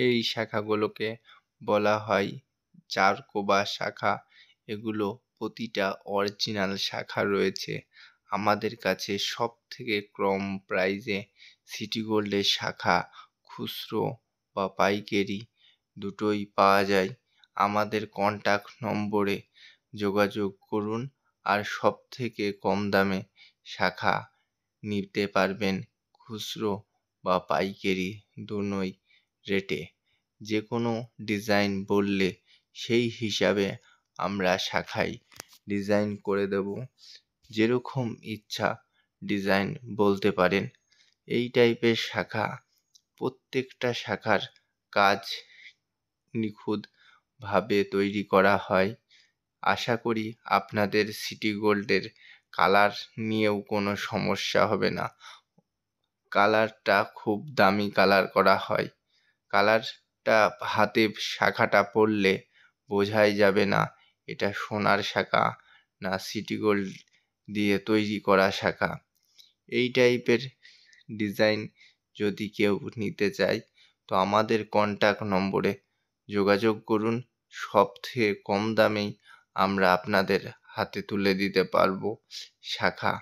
এই শাখাগুলোকে বলা হয় জারকোবা শাখা। এগুলো প্রতিটা অরিজিনাল শাখা রয়েছে। আমাদের কাছে সবথেকে কম প্রাইসে সিটি গোল্ডের শাখা খুচরো বা পাইকারি দুটোই পাওয়া যায়। আমাদের কন্ট্যাক্ট নম্বরে যোগাযোগ করুন আর সবথেকে কম দামে শাখা নিতে পারবেন খুচরো বা পাইকারি দুটোই রেটে। যে কোনো ডিজাইন বললে সেই হিসাবে আমরা শাখায় ডিজাইন করে দেব। যেরকম ইচ্ছা ডিজাইন বলতে পারেন। এই টাইপের শাখা, প্রত্যেকটা শাখার কাজ নিখুঁতভাবে তৈরি করা হয়। আশা করি আপনাদের সিটি গোল্ডের কালার নিয়েও কোনো সমস্যা হবে না। কালারটা খুব দামি কালার করা হয়। কালারটা হাতে শাখাটা পরলে বোঝাই যাবে না এটা সোনার শাখা না সিটি গোল্ড দিয়ে তৈরি করা শাখা। এই টাইপের ডিজাইন যদি কেউ নিতে চায় তো আমাদের কন্ট্যাক্ট নম্বরে যোগাযোগ করুন। সবথেকে কম দামেই আমরা আপনাদের হাতে তুলে দিতে পারবো শাখা।